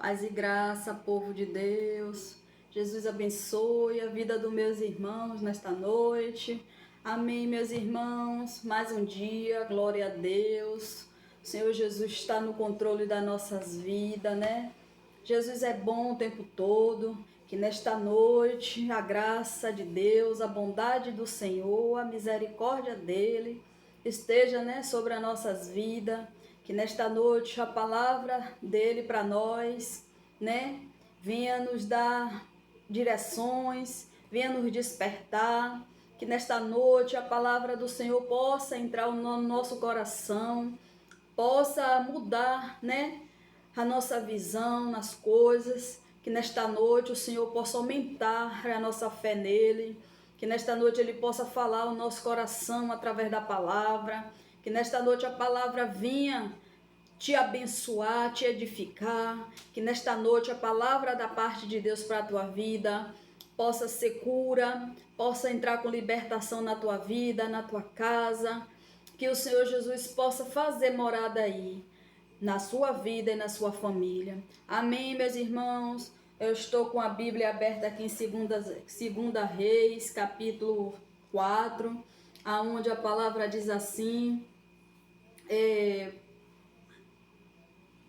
Paz e graça, povo de Deus. Jesus abençoe a vida dos meus irmãos nesta noite. Amém, meus irmãos. Mais um dia, glória a Deus. O Senhor Jesus está no controle das nossas vidas, né? Jesus é bom o tempo todo. Que nesta noite a graça de Deus, a bondade do Senhor, a misericórdia dele esteja, né, sobre as nossas vidas. Que nesta noite a palavra dele para nós, né, venha nos dar direções, venha nos despertar. Que nesta noite a palavra do Senhor possa entrar no nosso coração, possa mudar, né, a nossa visão nas coisas. Que nesta noite o Senhor possa aumentar a nossa fé nele. Que nesta noite ele possa falar ao nosso coração através da palavra. Que nesta noite a palavra venha te abençoar, te edificar. Que nesta noite a palavra da parte de Deus para a tua vida possa ser cura, possa entrar com libertação na tua vida, na tua casa. Que o Senhor Jesus possa fazer morada aí, na sua vida e na sua família. Amém, meus irmãos? Eu estou com a Bíblia aberta aqui em 2 Reis, capítulo 4, aonde a palavra diz assim: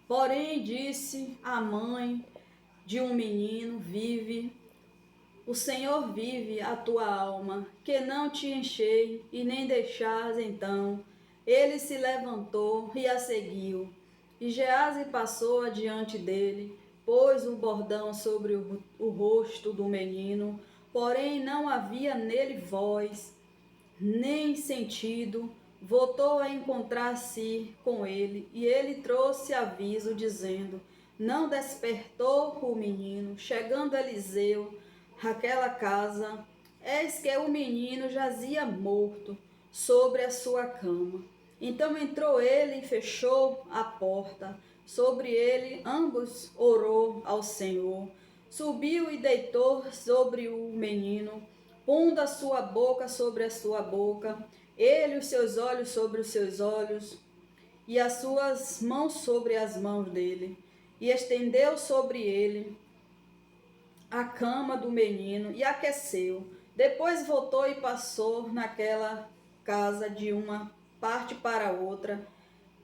porém disse a mãe de um menino: vive, o Senhor vive a tua alma, que não te enchei e nem deixás. Então ele se levantou e a seguiu. E Geazi passou adiante dele, pôs o bordão sobre o rosto do menino, porém não havia nele voz, nem sentido. Voltou a encontrar-se com ele, e ele trouxe aviso, dizendo: não despertou o menino. Chegando Eliseu àquela casa, eis que o menino jazia morto sobre a sua cama. Então entrou ele e fechou a porta sobre ele. Ambos orou ao Senhor. Subiu e deitou sobre o menino, pondo a sua boca sobre a sua boca, ele os seus olhos sobre os seus olhos, e as suas mãos sobre as mãos dele. E estendeu sobre ele a cama do menino e aqueceu. Depois voltou e passou naquela casa de uma parte para outra,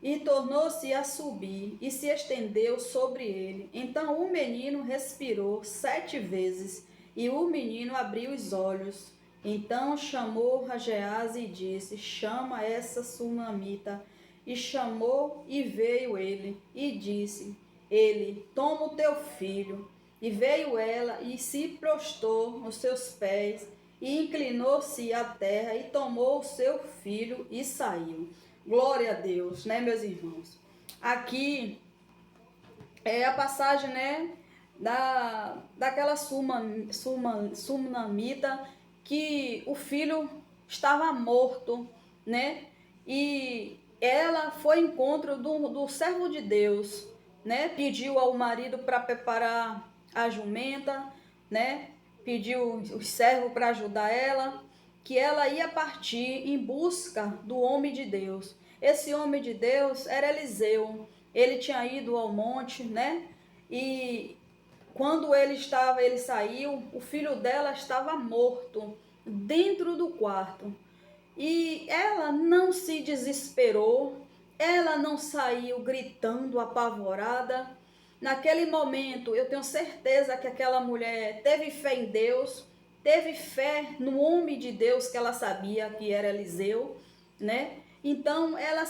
e tornou-se a subir e se estendeu sobre ele. Então o menino respirou 7 vezes, e o menino abriu os olhos. Então chamou a Geazi e disse: chama essa sunamita. E chamou, e veio ele, e disse ele: toma o teu filho. E veio ela e se prostrou aos seus pés, e inclinou-se à terra, e tomou o seu filho e saiu. Glória a Deus, né, meus irmãos? Aqui é a passagem, né, daquela sunamita, que o filho estava morto, né? E ela foi ao encontro do servo de Deus, né? Pediu ao marido para preparar a jumenta, né? Pediu o servo para ajudar ela, que ela ia partir em busca do homem de Deus. Esse homem de Deus era Eliseu. Ele tinha ido ao monte, né? E quando ele saiu, o filho dela estava morto dentro do quarto. E ela não se desesperou, ela não saiu gritando, apavorada. Naquele momento, eu tenho certeza que aquela mulher teve fé em Deus, teve fé no homem de Deus que ela sabia que era Eliseu, né? Então, ela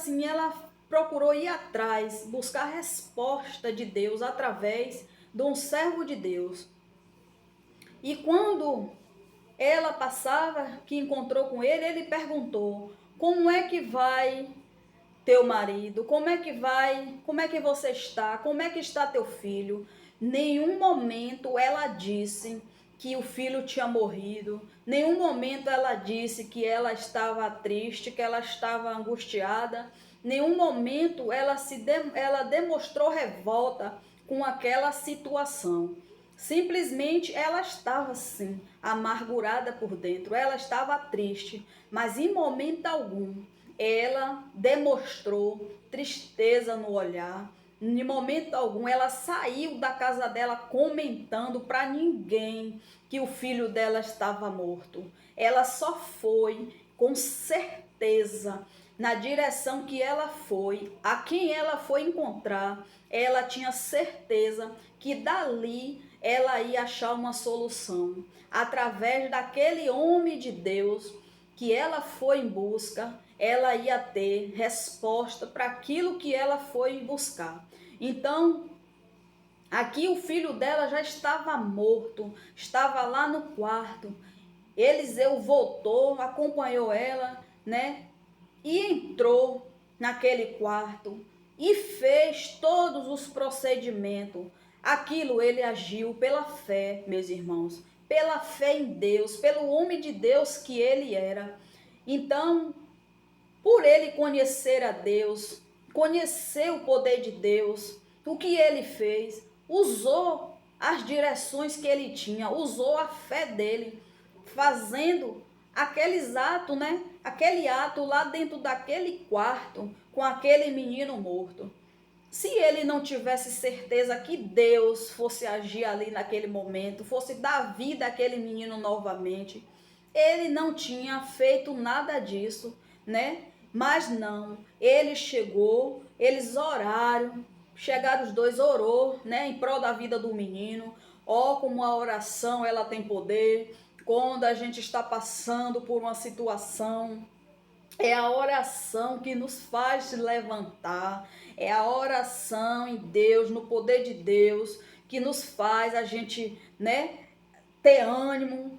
procurou ir atrás, buscar a resposta de Deus através de um servo de Deus. E quando ela passava, que encontrou com ele, ele perguntou: como é que vai teu marido? Como é que vai? Como é que você está? Como é que está teu filho? Nenhum momento ela disse que o filho tinha morrido. Nenhum momento ela disse que ela estava triste, que ela estava angustiada. Nenhum momento ela demonstrou revolta com aquela situação. Simplesmente ela estava assim, amargurada por dentro, ela estava triste, mas em momento algum ela demonstrou tristeza no olhar, em momento algum ela saiu da casa dela comentando para ninguém que o filho dela estava morto. Ela só foi com certeza na direção que ela foi, a quem ela foi encontrar. Ela tinha certeza que dali ela ia achar uma solução. Através daquele homem de Deus que ela foi em busca, ela ia ter resposta para aquilo que ela foi buscar. Então, aqui o filho dela já estava morto, estava lá no quarto. Eliseu voltou, acompanhou ela, né? E entrou naquele quarto e fez todos os procedimentos. Aquilo ele agiu pela fé, meus irmãos, pela fé em Deus, pelo homem de Deus que ele era. Então, por ele conhecer a Deus, conhecer o poder de Deus, o que ele fez, usou as direções que ele tinha, usou a fé dele, fazendo aqueles atos, né? Aquele ato lá dentro daquele quarto, com aquele menino morto. Se ele não tivesse certeza que Deus fosse agir ali naquele momento, fosse dar vida àquele menino novamente, ele não tinha feito nada disso, né? Mas não, ele chegou, eles oraram, chegaram os dois, orou, né? Em prol da vida do menino. Ó, como a oração ela tem poder. Quando a gente está passando por uma situação, é a oração que nos faz se levantar, é a oração em Deus, no poder de Deus, que nos faz a gente, né, ter ânimo,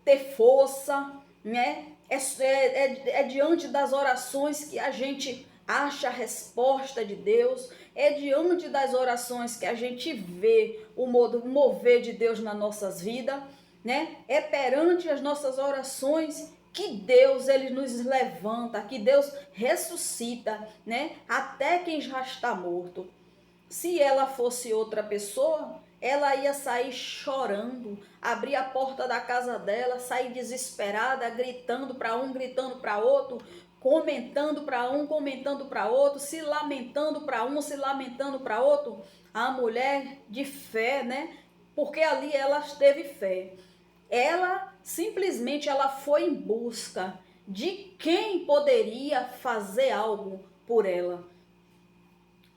ter força, né? É diante das orações que a gente acha a resposta de Deus, é diante das orações que a gente vê o mover de Deus nas nossas vidas, né? É perante as nossas orações que Deus ele nos levanta, que Deus ressuscita, né? Até quem já está morto. Se ela fosse outra pessoa, ela ia sair chorando, abrir a porta da casa dela, sair desesperada, gritando para um, gritando para outro, comentando para um, comentando para outro, se lamentando para um, se lamentando para outro. A mulher de fé, né? Porque ali ela teve fé. Ela simplesmente ela foi em busca de quem poderia fazer algo por ela.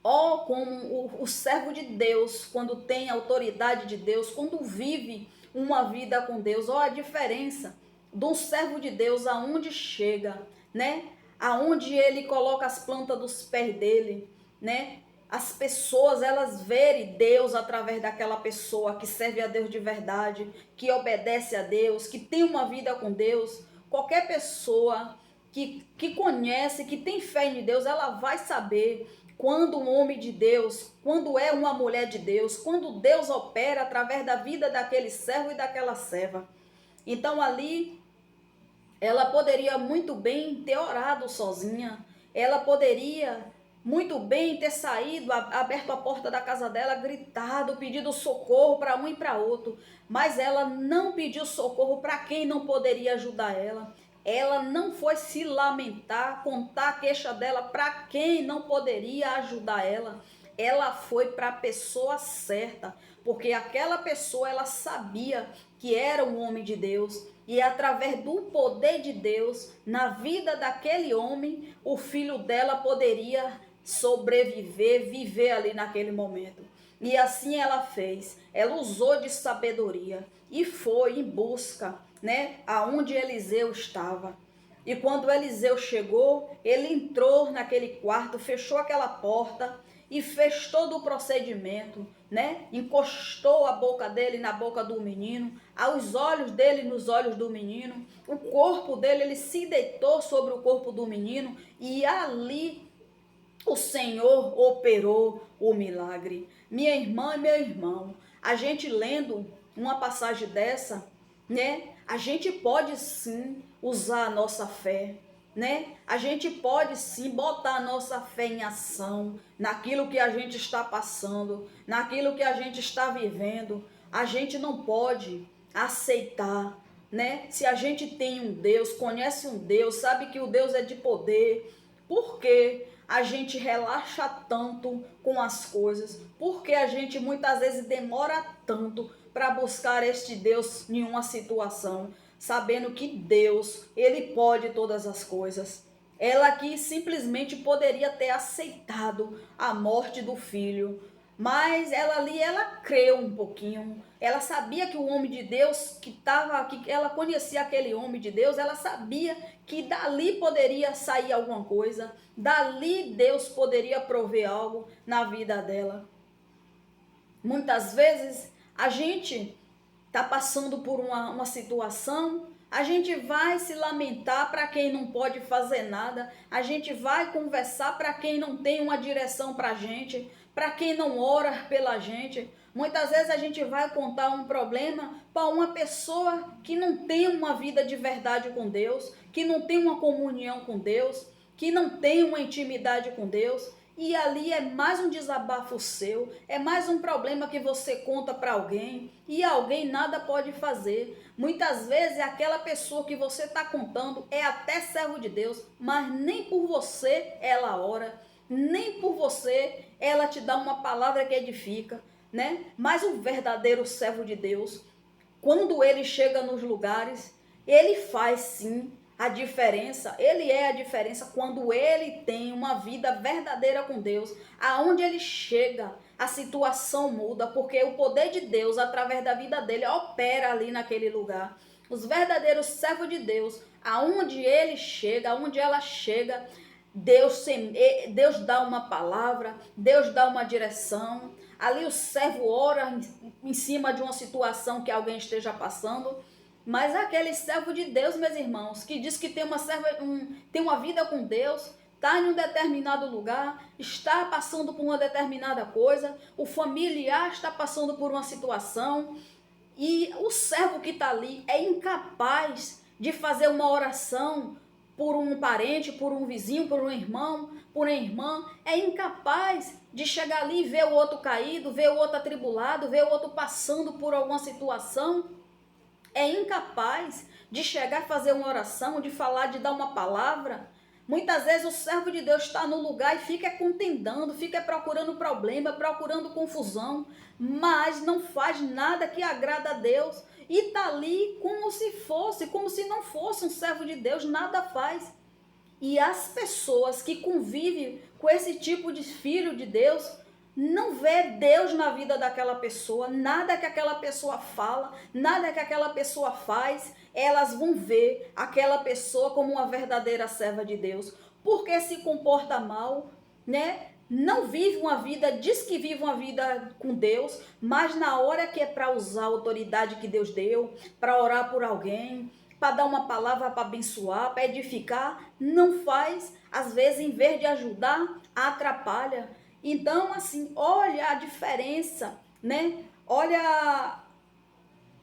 Ó, como o servo de Deus, quando tem autoridade de Deus, quando vive uma vida com Deus, ó a diferença do servo de Deus aonde chega, né? Aonde ele coloca as plantas dos pés dele, né? As pessoas, elas verem Deus através daquela pessoa que serve a Deus de verdade, que obedece a Deus, que tem uma vida com Deus. Qualquer pessoa que conhece, que tem fé em Deus, ela vai saber quando um homem de Deus, quando é uma mulher de Deus, quando Deus opera através da vida daquele servo e daquela serva. Então ali, ela poderia muito bem ter orado sozinha, ela poderia muito bem ter saído, aberto a porta da casa dela, gritado, pedido socorro para um e para outro, mas ela não pediu socorro para quem não poderia ajudar ela. Ela não foi se lamentar, contar a queixa dela para quem não poderia ajudar ela. Ela foi para a pessoa certa, porque aquela pessoa ela sabia que era um homem de Deus e através do poder de Deus na vida daquele homem, o filho dela poderia sobreviver, viver ali naquele momento. E assim ela fez. Ela usou de sabedoria e foi em busca, né, aonde Eliseu estava. E quando Eliseu chegou, ele entrou naquele quarto, fechou aquela porta e fez todo o procedimento, né? Encostou a boca dele na boca do menino, aos olhos dele nos olhos do menino, o corpo dele, ele se deitou sobre o corpo do menino e ali o Senhor operou o milagre. Minha irmã e meu irmão, a gente lendo uma passagem dessa, né? A gente pode sim usar a nossa fé, né? A gente pode sim botar a nossa fé em ação, naquilo que a gente está passando, naquilo que a gente está vivendo. A gente não pode aceitar, né? Se a gente tem um Deus, conhece um Deus, sabe que o Deus é de poder. Por quê? a gente relaxa tanto com as coisas? Por que a gente muitas vezes demora tanto para buscar este Deus em uma situação, sabendo que Deus, Ele pode todas as coisas? Ela aqui simplesmente poderia ter aceitado a morte do filho, mas ela ali, ela creu um pouquinho. Ela sabia que o homem de Deus que estava aqui, ela conhecia aquele homem de Deus, ela sabia que dali poderia sair alguma coisa, dali Deus poderia prover algo na vida dela. Muitas vezes a gente está passando por uma situação, a gente vai se lamentar para quem não pode fazer nada, a gente vai conversar para quem não tem uma direção para a gente, para quem não ora pela gente. Muitas vezes a gente vai contar um problema para uma pessoa que não tem uma vida de verdade com Deus, que não tem uma comunhão com Deus, que não tem uma intimidade com Deus. E ali é mais um desabafo seu, é mais um problema que você conta para alguém e alguém nada pode fazer. Muitas vezes aquela pessoa que você está contando é até servo de Deus, mas nem por você ela ora, nem por você ela te dá uma palavra que edifica, né? Mas o verdadeiro servo de Deus, quando ele chega nos lugares, ele faz sim a diferença. Ele é a diferença quando ele tem uma vida verdadeira com Deus. Aonde ele chega, a situação muda, porque o poder de Deus, através da vida dele, opera ali naquele lugar. Os verdadeiros servos de Deus, aonde ele chega, aonde ela chega, Deus dá uma palavra, Deus dá uma direção. Ali o servo ora em cima de uma situação que alguém esteja passando. Mas aquele servo de Deus, meus irmãos, que diz que tem uma vida com Deus, está em um determinado lugar, está passando por uma determinada coisa, o familiar está passando por uma situação, e o servo que está ali é incapaz de fazer uma oração por um parente, por um vizinho, por um irmão, por uma irmã, é incapaz de chegar ali e ver o outro caído, ver o outro atribulado, ver o outro passando por alguma situação. É incapaz de chegar a fazer uma oração, de falar, de dar uma palavra. Muitas vezes o servo de Deus está no lugar e fica contendendo, fica procurando problema, procurando confusão, mas não faz nada que agrada a Deus. E está ali como se não fosse um servo de Deus, nada faz. E as pessoas que convivem com esse tipo de filho de Deus, não vê Deus na vida daquela pessoa, nada que aquela pessoa fala, nada que aquela pessoa faz, elas vão ver aquela pessoa como uma verdadeira serva de Deus, porque se comporta mal, né? Não vive uma vida, diz que vive uma vida com Deus, mas na hora que é para usar a autoridade que Deus deu, para orar por alguém, para dar uma palavra para abençoar, para edificar, não faz. Às vezes, em vez de ajudar, atrapalha. Então, assim, olha a diferença, né? Olha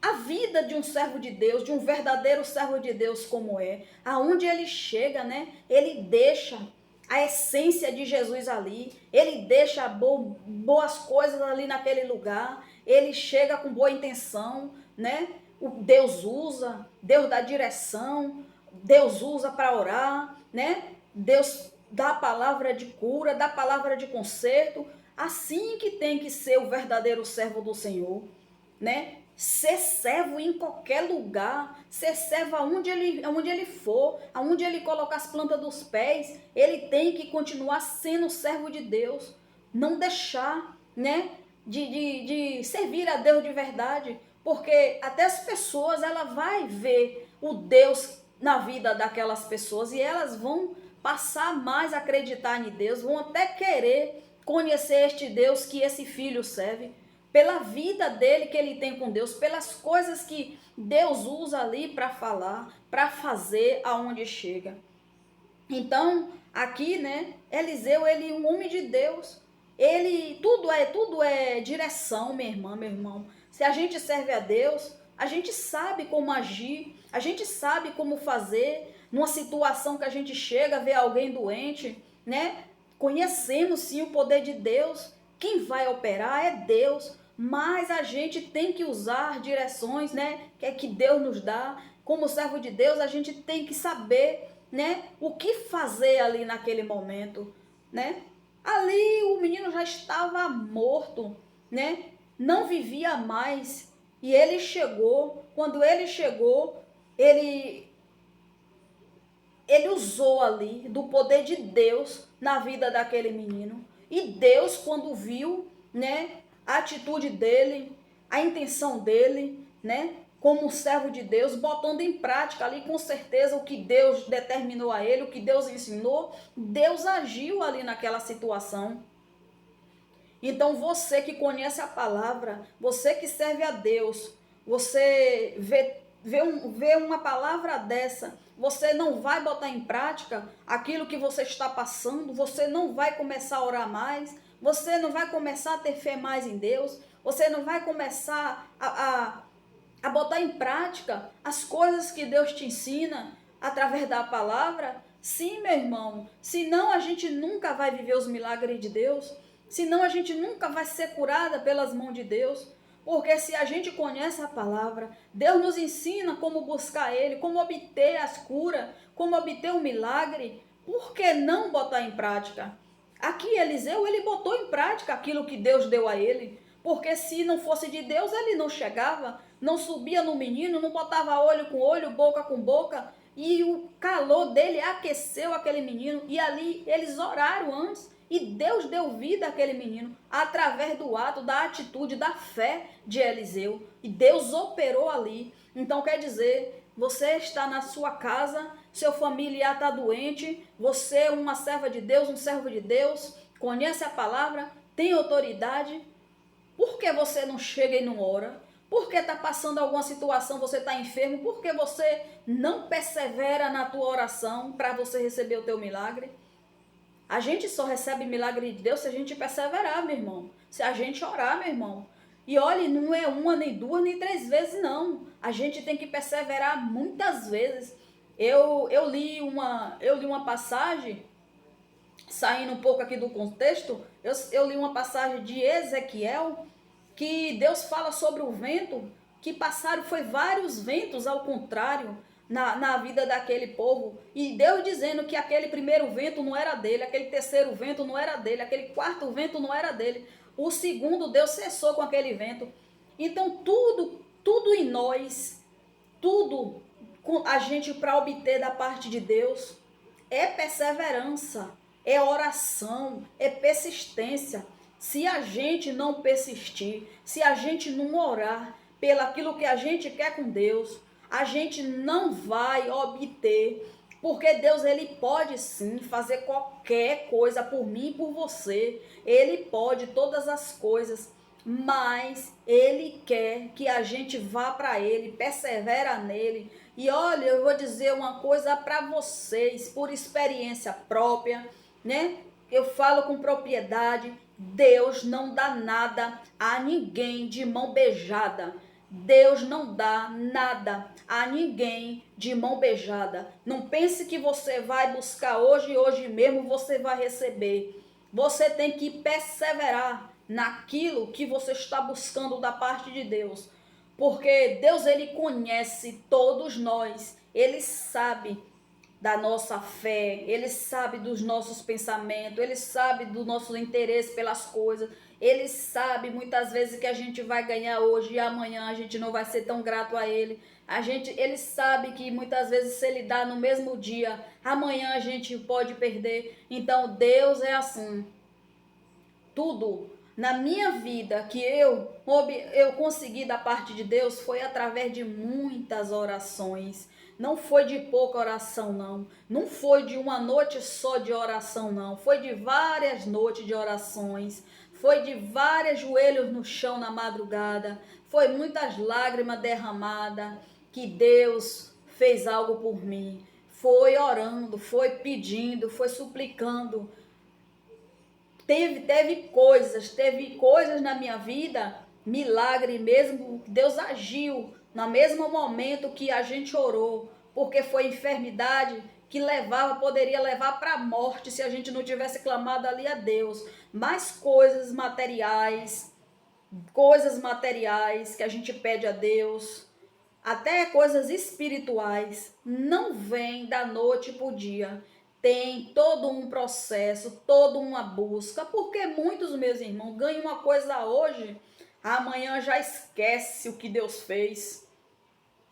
a vida de um servo de Deus, de um verdadeiro servo de Deus como é. Aonde ele chega, né? Ele deixa a essência de Jesus ali. Ele deixa boas coisas ali naquele lugar. Ele chega com boa intenção, né? Deus usa, Deus dá direção, Deus usa para orar, né? Deus dá palavra de cura, dá palavra de conserto. Assim que tem que ser o verdadeiro servo do Senhor, né? Ser servo em qualquer lugar, ser servo aonde ele for, aonde ele colocar as plantas dos pés, ele tem que continuar sendo servo de Deus, não deixar, né, de servir a Deus de verdade, porque até as pessoas, ela vai ver o Deus na vida daquelas pessoas e elas vão passar mais a acreditar em Deus, vão até querer conhecer este Deus que esse filho serve, pela vida dele que ele tem com Deus, pelas coisas que Deus usa ali para falar, para fazer aonde chega. Então, aqui, né, Eliseu, ele é um homem de Deus, ele, tudo é direção, minha irmã, meu irmão. Se a gente serve a Deus, a gente sabe como agir, a gente sabe como fazer, numa situação que a gente chega, vê alguém doente, né, conhecemos sim o poder de Deus, quem vai operar é Deus, mas a gente tem que usar direções, né, que Deus nos dá. Como servo de Deus, a gente tem que saber, né, o que fazer ali naquele momento. né? Ali o menino já estava morto, né? Não vivia mais. E ele chegou, quando ele chegou, ele usou ali do poder de Deus na vida daquele menino. E Deus, quando viu, né, a atitude dele, a intenção dele, né, como um servo de Deus, botando em prática ali com certeza o que Deus determinou a ele, o que Deus ensinou, Deus agiu ali naquela situação. Então você que conhece a palavra, você que serve a Deus, você vê uma palavra dessa, você não vai botar em prática aquilo que você está passando, você não vai começar a orar mais, você não vai começar a ter fé mais em Deus, você não vai começar a botar em prática as coisas que Deus te ensina através da palavra. Sim, meu irmão, senão a gente nunca vai viver os milagres de Deus, senão a gente nunca vai ser curada pelas mãos de Deus, porque se a gente conhece a palavra, Deus nos ensina como buscar Ele, como obter as curas, como obter o milagre, por que não botar em prática? Aqui Eliseu, ele botou em prática aquilo que Deus deu a ele, porque se não fosse de Deus, ele não chegava, não subia no menino, não botava olho com olho, boca com boca, e o calor dele aqueceu aquele menino, e ali eles oraram antes, e Deus deu vida àquele menino, através do ato, da atitude, da fé de Eliseu, e Deus operou ali. Então quer dizer, você está na sua casa, seu familiar está doente, você é uma serva de Deus, um servo de Deus, conhece a palavra, tem autoridade. Por que você não chega e não ora? Por que está passando alguma situação, você está enfermo? Por que você não persevera na tua oração para você receber o teu milagre? A gente só recebe milagre de Deus se a gente perseverar, meu irmão. Se a gente orar, meu irmão. E olha, não é uma, nem duas, nem três vezes, não. A gente tem que perseverar muitas vezes. Eu li uma passagem, saindo um pouco aqui do contexto, eu li uma passagem de Ezequiel, que Deus fala sobre o vento, que passaram, foi vários ventos ao contrário, na vida daquele povo, e Deus dizendo que aquele primeiro vento não era dele, aquele terceiro vento não era dele, aquele quarto vento não era dele, o segundo Deus cessou com aquele vento. Então tudo em nós, tudo a gente para obter da parte de Deus é perseverança, é oração, é persistência. Se a gente não persistir, se a gente não orar pelaquilo que a gente quer com Deus, a gente não vai obter, porque Deus ele pode sim fazer qualquer coisa por mim e por você. Ele pode todas as coisas, mas ele quer que a gente vá para ele, persevera nele. E olha, eu vou dizer uma coisa para vocês, por experiência própria, né? Eu falo com propriedade, Deus não dá nada a ninguém de mão beijada. Deus não dá nada a ninguém de mão beijada. Não pense que você vai buscar hoje e hoje mesmo você vai receber. Você tem que perseverar naquilo que você está buscando da parte de Deus. Porque Deus ele conhece todos nós. Ele sabe da nossa fé, ele sabe dos nossos pensamentos, ele sabe do nosso interesse pelas coisas, ele sabe muitas vezes que a gente vai ganhar hoje e amanhã a gente não vai ser tão grato a ele. Ele sabe que muitas vezes se ele dá no mesmo dia, amanhã a gente pode perder. Então Deus é assim. Tudo na minha vida que eu consegui da parte de Deus foi através de muitas orações. Não foi de pouca oração, não. Não foi de uma noite só de oração, não. Foi de várias noites de orações. Foi de vários joelhos no chão na madrugada. Foi muitas lágrimas derramadas que Deus fez algo por mim. Foi orando, foi pedindo, foi suplicando. Teve coisas na minha vida, milagre mesmo, Deus agiu no mesmo momento que a gente orou, porque foi enfermidade que poderia levar para a morte se a gente não tivesse clamado ali a Deus. Mas coisas materiais que a gente pede a Deus, até coisas espirituais, não vem da noite para o dia. tem todo um processo, toda uma busca, porque muitos, meus irmãos, ganham uma coisa hoje, amanhã já esquece o que Deus fez.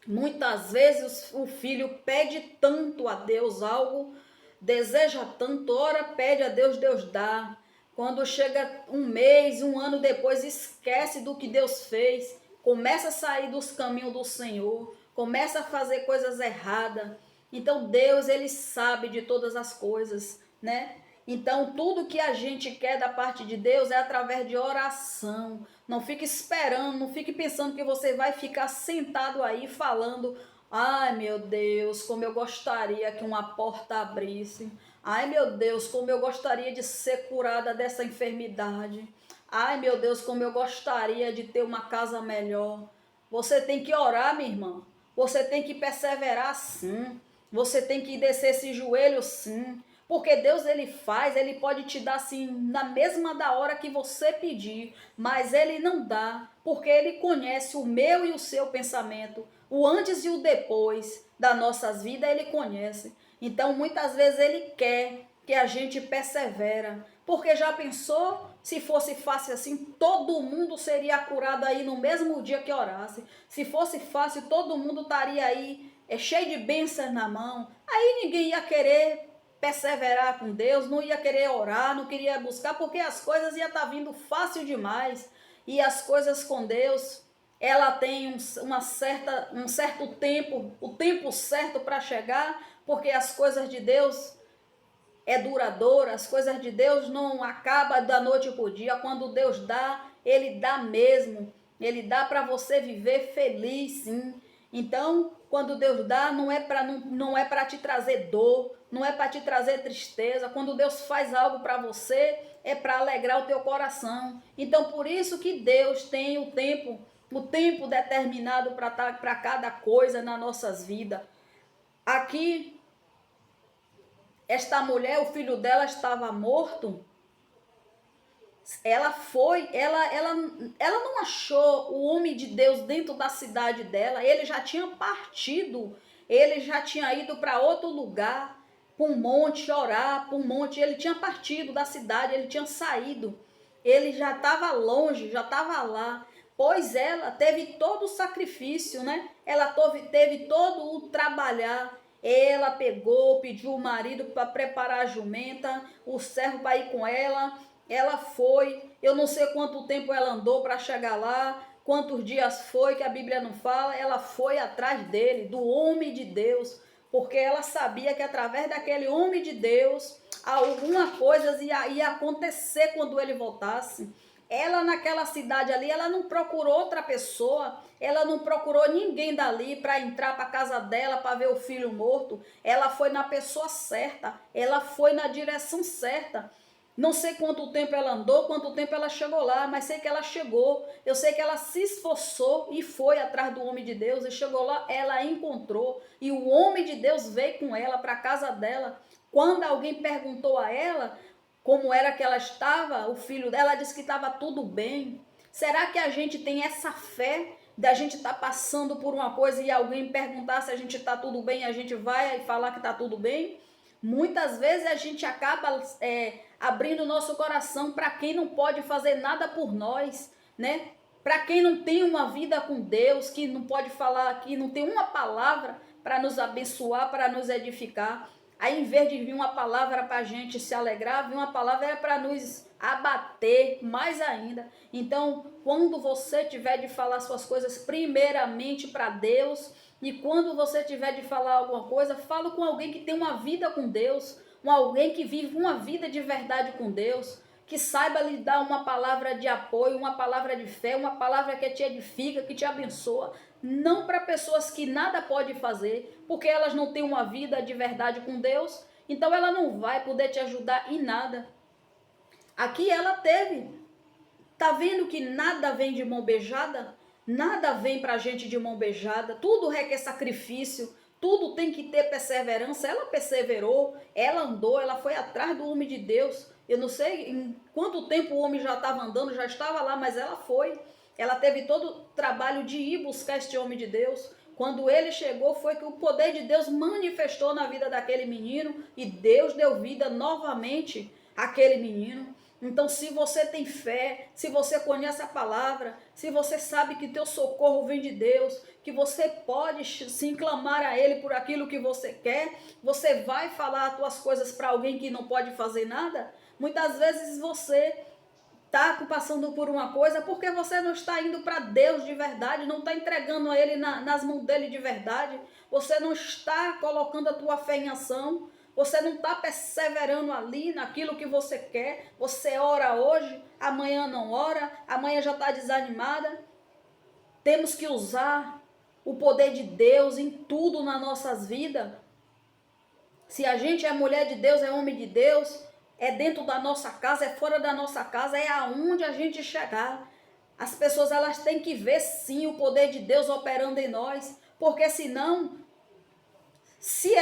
Muitas vezes o filho pede tanto a Deus algo, deseja tanto, ora pede a Deus, Deus dá. Quando chega um mês, um ano depois, esquece do que Deus fez, começa a sair dos caminhos do Senhor, começa a fazer coisas erradas. Então Deus, ele sabe de todas as coisas, né? Então tudo que a gente quer da parte de Deus é através de oração. Não fique esperando, não fique pensando que você vai ficar sentado aí falando: ai meu Deus, como eu gostaria que uma porta abrisse. Ai meu Deus, como eu gostaria de ser curada dessa enfermidade. Ai meu Deus, como eu gostaria de ter uma casa melhor. Você tem que orar, minha irmã. Você tem que perseverar, sim. Você tem que descer esse joelho, sim. Porque Deus, ele faz, ele pode te dar assim na mesma da hora que você pedir, mas ele não dá, porque ele conhece o meu e o seu pensamento, o antes e o depois das nossas vidas ele conhece. Então muitas vezes ele quer que a gente persevera, porque já pensou se fosse fácil assim, todo mundo seria curado aí no mesmo dia que orasse. Se fosse fácil, todo mundo estaria aí cheio de bênçãos na mão. Aí ninguém ia querer perseverar com Deus, não ia querer orar, não queria buscar, porque as coisas iam estar vindo fácil demais. E as coisas com Deus, ela tem um certo tempo, o tempo certo para chegar, porque as coisas de Deus é duradoura, as coisas de Deus não acabam da noite para o dia. Quando Deus dá, ele dá mesmo. Ele dá para você viver feliz, sim. Então, quando Deus dá, não é para te trazer dor, não é para te trazer tristeza. Quando Deus faz algo para você, é para alegrar o teu coração. Então, por isso que Deus tem o tempo determinado para cada coisa nas nossas vidas. Aqui, esta mulher, o filho dela estava morto. Ela não achou o homem de Deus dentro da cidade dela. Ele já tinha partido, ele já tinha ido para outro lugar, para um monte, orar, para um monte. Ele tinha partido da cidade, ele tinha saído. Ele já estava longe, já estava lá. Pois ela teve todo o sacrifício, né? Ela teve todo o trabalhar. Ela pegou, pediu o marido para preparar a jumenta, o servo para ir com ela. Ela foi, eu não sei quanto tempo ela andou para chegar lá, quantos dias foi, que a Bíblia não fala. Ela foi atrás dele, do homem de Deus, porque ela sabia que através daquele homem de Deus, alguma coisa ia acontecer quando ele voltasse. Ela naquela cidade ali, ela não procurou outra pessoa, ela não procurou ninguém dali para entrar para a casa dela para ver o filho morto. Ela foi na pessoa certa, ela foi na direção certa. Não sei quanto tempo ela andou, quanto tempo ela chegou lá, mas sei que ela chegou. Eu sei que ela se esforçou e foi atrás do homem de Deus e chegou lá, ela encontrou. E o homem de Deus veio com ela para a casa dela. Quando alguém perguntou a ela como era que ela estava, o filho dela disse que estava tudo bem. Será que a gente tem essa fé da gente estar passando por uma coisa e alguém perguntar se a gente está tudo bem, a gente vai falar que está tudo bem? Muitas vezes a gente acaba abrindo o nosso coração para quem não pode fazer nada por nós, né? Para quem não tem uma vida com Deus, que não pode falar, que não tem uma palavra para nos abençoar, para nos edificar. Aí, em vez de vir uma palavra para a gente se alegrar, vir uma palavra para nos abater mais ainda. Então, quando você tiver de falar suas coisas primeiramente para Deus, e quando você tiver de falar alguma coisa, fala com alguém que tem uma vida com Deus, com alguém que vive uma vida de verdade com Deus, que saiba lhe dar uma palavra de apoio, uma palavra de fé, uma palavra que te edifica, que te abençoa. Não para pessoas que nada podem fazer, porque elas não têm uma vida de verdade com Deus, então ela não vai poder te ajudar em nada. Aqui ela teve. Tá vendo que nada vem de mão beijada? Nada vem pra gente de mão beijada. Tudo requer sacrifício. Tudo tem que ter perseverança. Ela perseverou, ela andou, ela foi atrás do homem de Deus. Eu não sei em quanto tempo o homem já estava andando, já estava lá, mas ela foi. Ela teve todo o trabalho de ir buscar este homem de Deus. Quando ele chegou, foi que o poder de Deus manifestou na vida daquele menino e Deus deu vida novamente àquele menino. Então, se você tem fé, se você conhece a palavra, se você sabe que teu socorro vem de Deus, que você pode sim clamar a Ele por aquilo que você quer, você vai falar as tuas coisas para alguém que não pode fazer nada? Muitas vezes você está passando por uma coisa porque você não está indo para Deus de verdade, não está entregando a Ele nas mãos dele de verdade, você não está colocando a tua fé em ação, você não está perseverando ali naquilo que você quer, você ora hoje, amanhã não ora, amanhã já está desanimada. Temos que usar o poder de Deus em tudo nas nossas vidas. Se a gente é mulher de Deus, é homem de Deus, é dentro da nossa casa, é fora da nossa casa, é aonde a gente chegar. As pessoas elas têm que ver sim o poder de Deus operando em nós, porque senão, se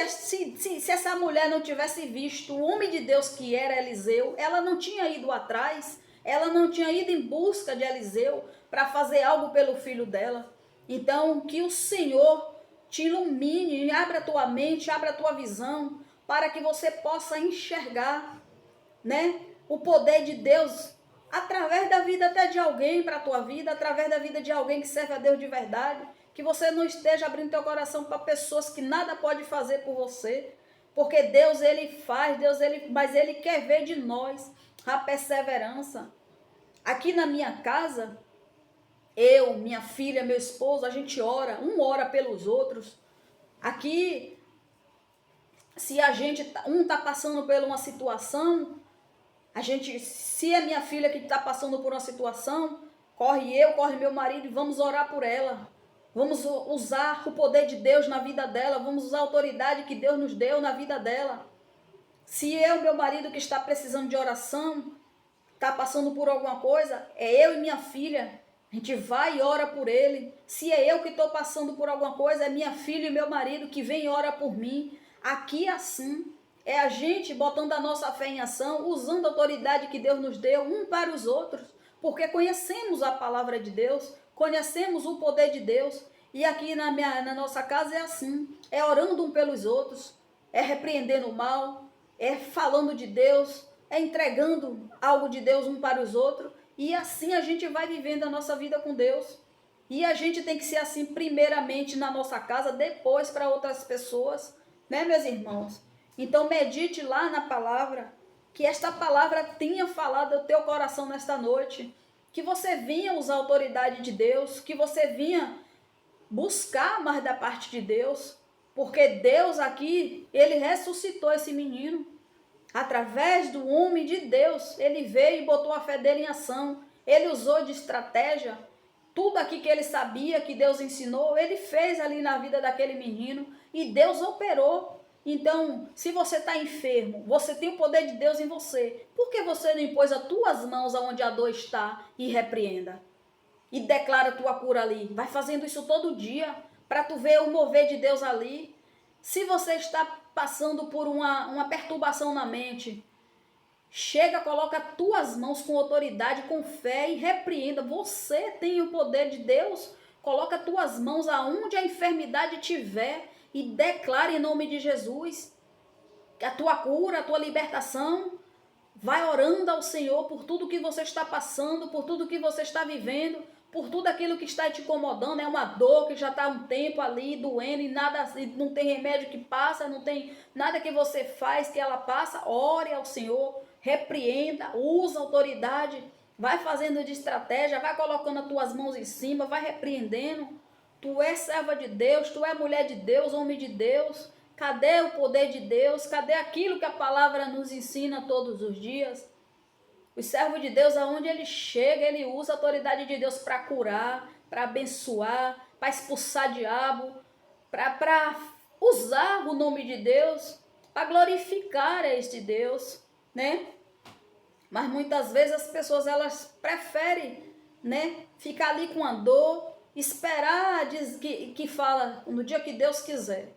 essa mulher não tivesse visto o homem de Deus que era Eliseu, ela não tinha ido atrás, ela não tinha ido em busca de Eliseu para fazer algo pelo filho dela. Então, que o Senhor te ilumine, abra a tua mente, abra a tua visão, para que você possa enxergar, né, o poder de Deus através da vida até de alguém para a tua vida, através da vida de alguém que serve a Deus de verdade, que você não esteja abrindo teu coração para pessoas que nada pode fazer por você, porque Deus ele faz, mas ele quer ver de nós a perseverança. Aqui na minha casa, eu, minha filha, meu esposo, a gente ora, um ora pelos outros. Aqui, se um tá passando por uma situação, se é minha filha que está passando por uma situação, corre meu marido e vamos orar por ela. Vamos usar o poder de Deus na vida dela, vamos usar a autoridade que Deus nos deu na vida dela. Se meu marido que está precisando de oração, está passando por alguma coisa, é eu e minha filha, a gente vai e ora por ele. Se é eu que estou passando por alguma coisa, é minha filha e meu marido que vem e ora por mim. Aqui assim, é a gente botando a nossa fé em ação, usando a autoridade que Deus nos deu, um para os outros, porque conhecemos a palavra de Deus, conhecemos o poder de Deus, e aqui na nossa casa é assim, é orando um pelos outros, é repreendendo o mal, é falando de Deus, é entregando algo de Deus um para os outros, e assim a gente vai vivendo a nossa vida com Deus. E a gente tem que ser assim primeiramente na nossa casa, depois para outras pessoas, né, meus irmãos? Então medite lá na palavra, que esta palavra tenha falado ao teu coração nesta noite, que você vinha usar a autoridade de Deus, que você vinha buscar mais da parte de Deus, porque Deus aqui, ele ressuscitou esse menino, através do homem de Deus, ele veio e botou a fé dele em ação, ele usou de estratégia, tudo aqui que ele sabia, que Deus ensinou, ele fez ali na vida daquele menino, e Deus operou. Então, se você está enfermo, você tem o poder de Deus em você, por que você não impôs as tuas mãos aonde a dor está e repreenda? E declara a tua cura ali. Vai fazendo isso todo dia, para tu ver o mover de Deus ali. Se você está passando por uma perturbação na mente, chega, coloca as tuas mãos com autoridade, com fé e repreenda. Você tem o poder de Deus. Coloca as tuas mãos aonde a enfermidade tiver e declara em nome de Jesus que a tua cura, a tua libertação. Vai orando ao Senhor por tudo que você está passando, por tudo que você está vivendo, por tudo aquilo que está te incomodando. É uma dor que já está há um tempo ali doendo e nada, não tem remédio que passa, não tem nada que você faz que ela passa. Ore ao Senhor, repreenda, usa autoridade, vai fazendo de estratégia, vai colocando as tuas mãos em cima, vai repreendendo. Tu és serva de Deus, tu és mulher de Deus, homem de Deus. Cadê o poder de Deus? Cadê aquilo que a palavra nos ensina todos os dias? O servo de Deus, aonde ele chega, ele usa a autoridade de Deus para curar, para abençoar, para expulsar diabo, para usar o nome de Deus, para glorificar este Deus, né? Mas muitas vezes as pessoas elas preferem, né, ficar ali com a dor, esperar que fala no dia que Deus quiser.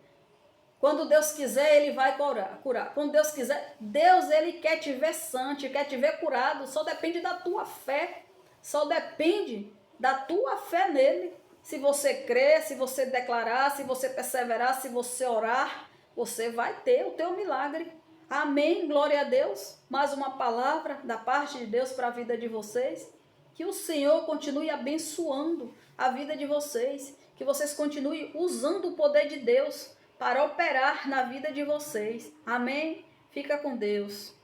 Quando Deus quiser, ele vai curar. Quando Deus quiser, Deus ele quer te ver santo, quer te ver curado. Só depende da tua fé. Só depende da tua fé nele. Se você crer, se você declarar, se você perseverar, se você orar, você vai ter o teu milagre. Amém, glória a Deus. Mais uma palavra da parte de Deus para a vida de vocês. Que o Senhor continue abençoando a vida de vocês. Que vocês continuem usando o poder de Deus para operar na vida de vocês. Amém? Fica com Deus.